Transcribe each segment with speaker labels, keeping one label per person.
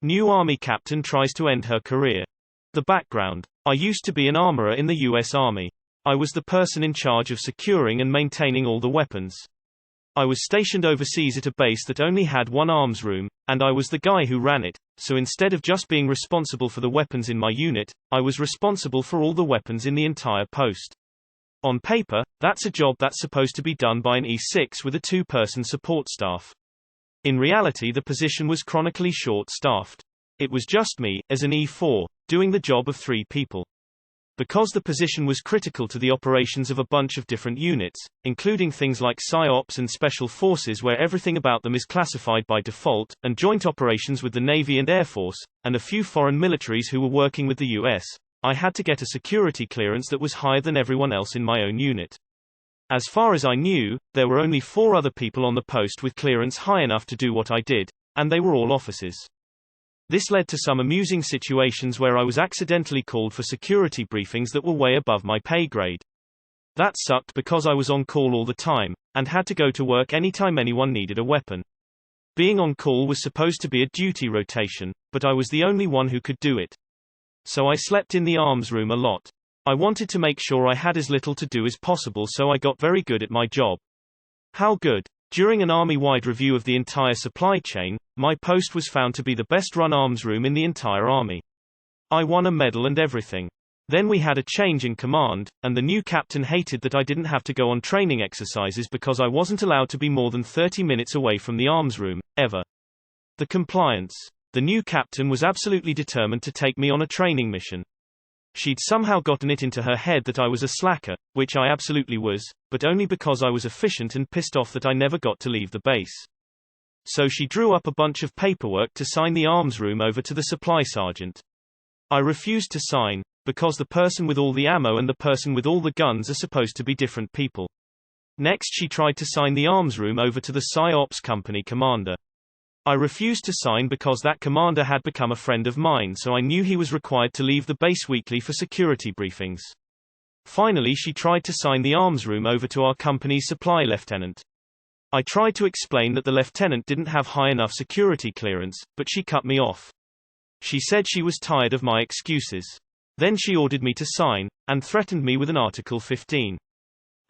Speaker 1: New Army captain tries to end her career. The background. I used to be an armorer in the U.S. Army. I was the person in charge of securing and maintaining all the weapons. I was stationed overseas at a base that only had one arms room, and I was the guy who ran it, so instead of just being responsible for the weapons in my unit, I was responsible for all the weapons in the entire post. On paper, that's a job that's supposed to be done by an E6 with a two-person support staff. In reality, the position was chronically short-staffed. It was just me, as an E4, doing the job of 3 people. Because the position was critical to the operations of a bunch of different units, including things like PSYOPs and Special Forces where everything about them is classified by default, and joint operations with the Navy and Air Force, and a few foreign militaries who were working with the U.S., I had to get a security clearance that was higher than everyone else in my own unit. As far as I knew, there were only 4 other people on the post with clearance high enough to do what I did, and they were all officers. This led to some amusing situations where I was accidentally called for security briefings that were way above my pay grade. That sucked because I was on call all the time, and had to go to work anytime anyone needed a weapon. Being on call was supposed to be a duty rotation, but I was the only one who could do it. So I slept in the arms room a lot. I wanted to make sure I had as little to do as possible, so I got very good at my job. How good? During an Army-wide review of the entire supply chain, my post was found to be the best-run arms room in the entire Army. I won a medal and everything. Then we had a change in command, and the new captain hated that I didn't have to go on training exercises because I wasn't allowed to be more than 30 minutes away from the arms room, ever. The compliance. The new captain was absolutely determined to take me on a training mission. She'd somehow gotten it into her head that I was a slacker, which I absolutely was, but only because I was efficient and pissed off that I never got to leave the base. So she drew up a bunch of paperwork to sign the arms room over to the supply sergeant. I refused to sign, because the person with all the ammo and the person with all the guns are supposed to be different people. Next she tried to sign the arms room over to the PSYOPs company commander. I refused to sign because that commander had become a friend of mine, so I knew he was required to leave the base weekly for security briefings. Finally she tried to sign the arms room over to our company's supply lieutenant. I tried to explain that the lieutenant didn't have high enough security clearance, but she cut me off. She said she was tired of my excuses. Then she ordered me to sign, and threatened me with an Article 15.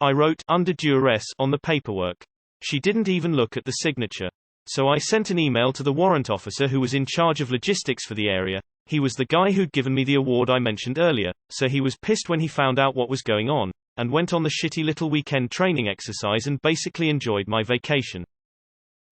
Speaker 1: I wrote, under duress, on the paperwork. She didn't even look at the signature. So I sent an email to the warrant officer who was in charge of logistics for the area. He was the guy who'd given me the award I mentioned earlier, so he was pissed when he found out what was going on, and went on the shitty little weekend training exercise and basically enjoyed my vacation.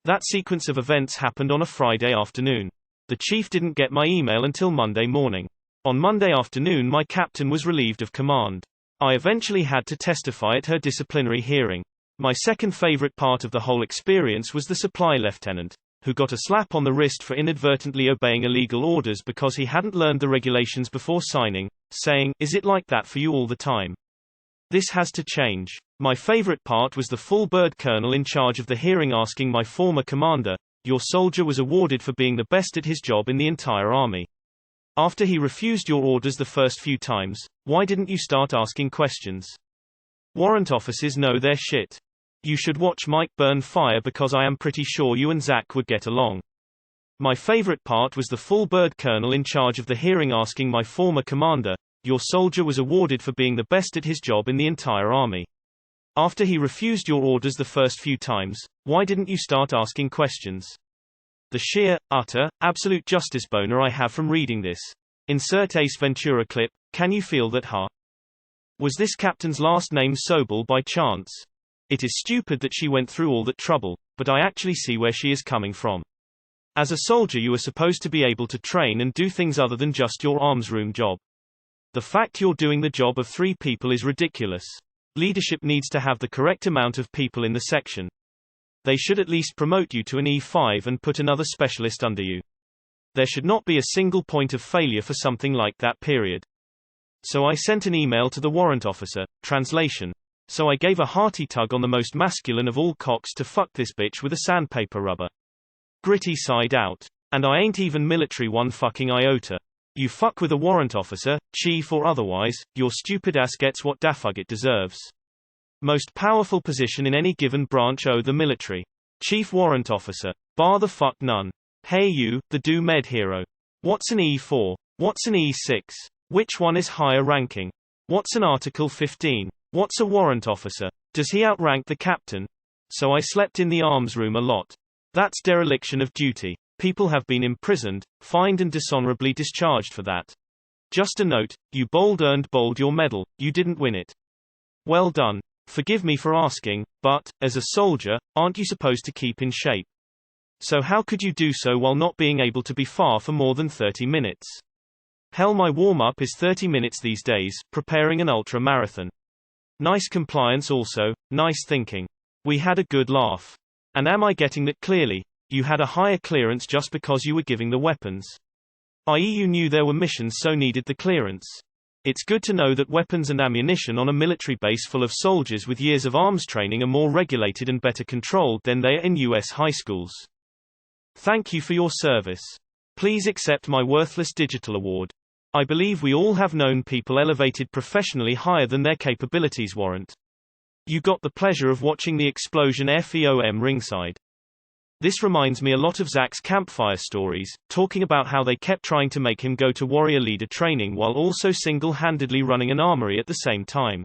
Speaker 1: That sequence of events happened on a Friday afternoon. The chief didn't get my email until Monday morning. On Monday afternoon my captain was relieved of command. I eventually had to testify at her disciplinary hearing. My second favorite part of the whole experience was the supply lieutenant, who got a slap on the wrist for inadvertently obeying illegal orders because he hadn't learned the regulations before signing, saying, "Is it like that for you all the time? This has to change." My favorite part was the full bird colonel in charge of the hearing asking my former commander, "Your soldier was awarded for being the best at his job in the entire army. After he refused your orders the first few times, why didn't you start asking questions? Warrant officers know their shit. You should watch Mike burn fire because I am pretty sure you and Zach would get along." My favorite part was the full bird colonel in charge of the hearing asking my former commander, "Your soldier was awarded for being the best at his job in the entire army. After he refused your orders the first few times, why didn't you start asking questions?" The sheer, utter, absolute justice boner I have from reading this. Insert Ace Ventura clip. Can you feel that, huh? Was this captain's last name Sobel by chance? It is stupid that she went through all that trouble, but I actually see where she is coming from. As a soldier you are supposed to be able to train and do things other than just your arms room job. The fact you're doing the job of 3 people is ridiculous. Leadership needs to have the correct amount of people in the section. They should at least promote you to an E5 and put another specialist under you. There should not be a single point of failure for something like that, period. So I sent an email to the warrant officer. Translation. So I gave a hearty tug on the most masculine of all cocks to fuck this bitch with a sandpaper rubber. Gritty side out. And I ain't even military one fucking iota. You fuck with a warrant officer, chief or otherwise, your stupid ass gets what dafug it deserves. Most powerful position in any given branch. Oh, the military. Chief warrant officer. Bar the fuck none. Hey you, the do-med hero. What's an E4? What's an E6? Which one is higher ranking? What's an Article 15? What's a warrant officer? Does he outrank the captain? So I slept in the arms room a lot. That's dereliction of duty. People have been imprisoned, fined and dishonorably discharged for that. Just a note, you earned your medal, you didn't win it. Well done. Forgive me for asking, but, as a soldier, aren't you supposed to keep in shape? So how could you do so while not being able to be far for more than 30 minutes? Hell, my warm-up is 30 minutes these days, preparing an ultra-marathon. Nice compliance also, nice thinking. We had a good laugh. And am I getting that clearly? You had a higher clearance just because you were giving the weapons. I.e. you knew there were missions so needed the clearance. It's good to know that weapons and ammunition on a military base full of soldiers with years of arms training are more regulated and better controlled than they are in US high schools. Thank you for your service. Please accept my worthless digital award. I believe we all have known people elevated professionally higher than their capabilities warrant. You got the pleasure of watching the explosion FEOM ringside. This reminds me a lot of Zach's campfire stories, talking about how they kept trying to make him go to warrior leader training while also single-handedly running an armory at the same time.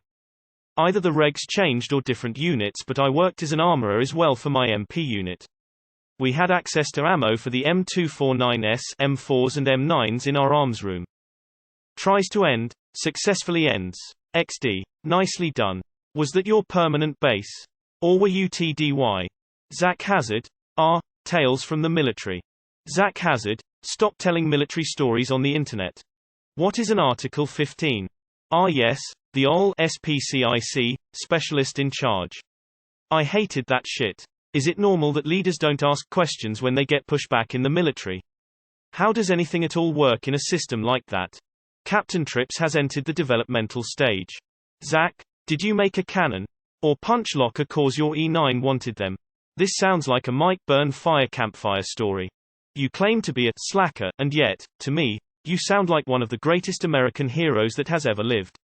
Speaker 1: Either the regs changed or different units, but I worked as an armorer as well for my MP unit. We had access to ammo for the M249S, M4s and M9s in our arms room. Tries to end, successfully ends. XD. Nicely done. Was that your permanent base? Or were you TDY? Zach Hazard? Tales from the military. Zach Hazard, stop telling military stories on the internet. What is an Article 15? Yes, the ol' SPCIC, specialist in charge. I hated that shit. Is it normal that leaders don't ask questions when they get pushback in the military? How does anything at all work in a system like that? Captain Trips has entered the developmental stage. Zach, did you make a cannon? Or punch locker cause your E9 wanted them? This sounds like a Mike Byrne fire campfire story. You claim to be a slacker, and yet, to me, you sound like one of the greatest American heroes that has ever lived.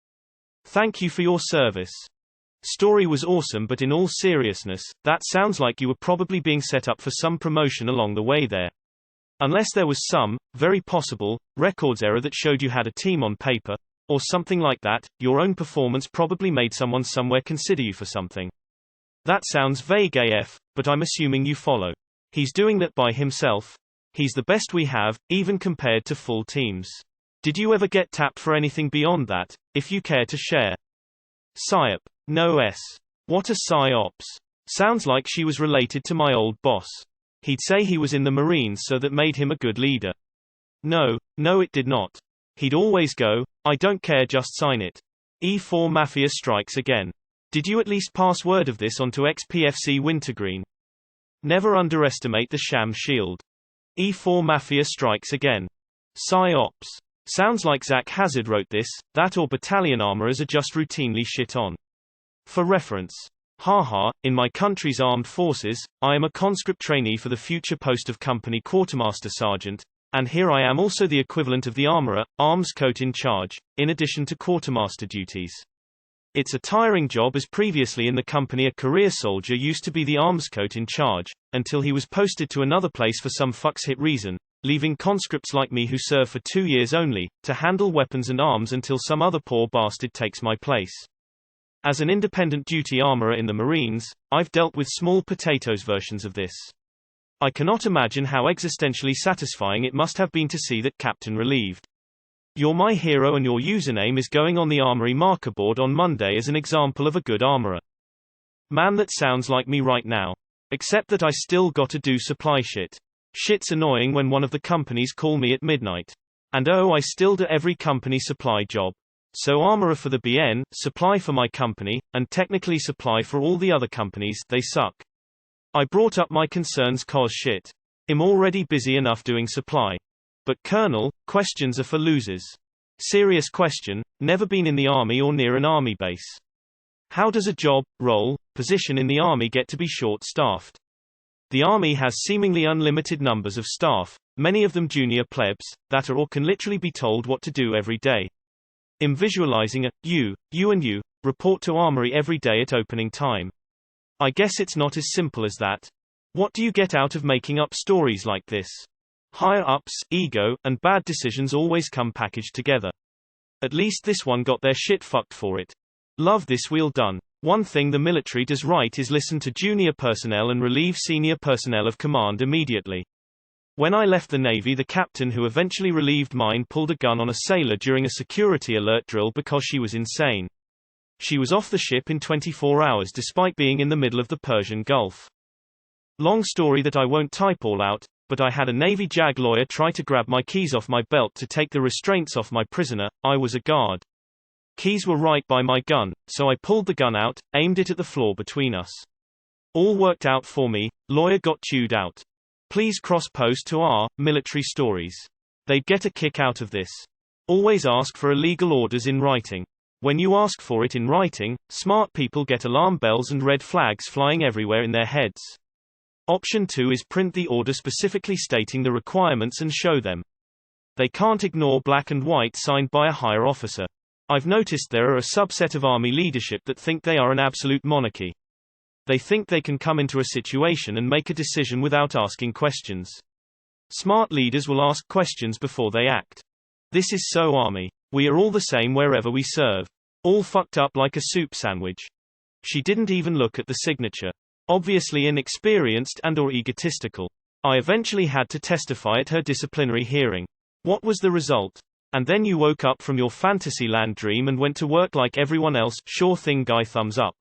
Speaker 1: Thank you for your service. Story was awesome, but in all seriousness, that sounds like you were probably being set up for some promotion along the way there. Unless there was some, very possible, records error that showed you had a team on paper, or something like that, your own performance probably made someone somewhere consider you for something. That sounds vague AF, but I'm assuming you follow. He's doing that by himself. He's the best we have, even compared to full teams. Did you ever get tapped for anything beyond that, if you care to share? PSYOP. No S. What a PSYOPs. Sounds like she was related to my old boss. He'd say he was in the Marines, so that made him a good leader. No, it did not. He'd always go, I don't care, just sign it. E4 Mafia strikes again. Did you at least pass word of this onto XPFC Wintergreen? Never underestimate the sham shield. E4 Mafia strikes again. PSYOPs. Sounds like Zach Hazard wrote this, that or battalion armorers are just routinely shit on. For reference. Haha, in my country's armed forces, I am a conscript trainee for the future post of company quartermaster sergeant, and here I am also the equivalent of the armorer, arms coat in charge, in addition to quartermaster duties. It's a tiring job, as previously in the company a career soldier used to be the arms coat in charge, until he was posted to another place for some fucks hit reason, leaving conscripts like me who serve for 2 years only, to handle weapons and arms until some other poor bastard takes my place. As an independent duty armorer in the Marines, I've dealt with small potatoes versions of this. I cannot imagine how existentially satisfying it must have been to see that captain relieved. You're my hero and your username is going on the armory marker board on Monday as an example of a good armorer. Man, that sounds like me right now. Except that I still gotta do supply shit. Shit's annoying when one of the companies call me at midnight. And I still do every company supply job. So armorer for the BN, supply for my company, and technically supply for all the other companies, they suck. I brought up my concerns cause shit. I'm already busy enough doing supply. But Colonel, questions are for losers. Serious question, never been in the army or near an army base. How does a job, role, position in the army get to be short-staffed? The army has seemingly unlimited numbers of staff, many of them junior plebs, that are or can literally be told what to do every day. I'm visualizing a, you and you, report to armory every day at opening time. I guess it's not as simple as that. What do you get out of making up stories like this? Higher-ups, ego, and bad decisions always come packaged together. At least this one got their shit fucked for it. Love this wheel done. One thing the military does right is listen to junior personnel and relieve senior personnel of command immediately. When I left the Navy, the captain who eventually relieved mine pulled a gun on a sailor during a security alert drill because she was insane. She was off the ship in 24 hours despite being in the middle of the Persian Gulf. Long story that I won't type all out, but I had a Navy JAG lawyer try to grab my keys off my belt to take the restraints off my prisoner. I was a guard. Keys were right by my gun, so I pulled the gun out, aimed it at the floor between us. All worked out for me. Lawyer got chewed out. Please cross-post to our military stories. They'd get a kick out of this. Always ask for illegal orders in writing. When you ask for it in writing, smart people get alarm bells and red flags flying everywhere in their heads. Option 2 is print the order specifically stating the requirements and show them. They can't ignore black and white signed by a higher officer. I've noticed there are a subset of Army leadership that think they are an absolute monarchy. They think they can come into a situation and make a decision without asking questions. Smart leaders will ask questions before they act. This is so Army. We are all the same wherever we serve. All fucked up like a soup sandwich. She didn't even look at the signature. Obviously inexperienced and/or egotistical. I eventually had to testify at her disciplinary hearing. What was the result? And then you woke up from your fantasyland dream and went to work like everyone else. Sure thing guy, thumbs up.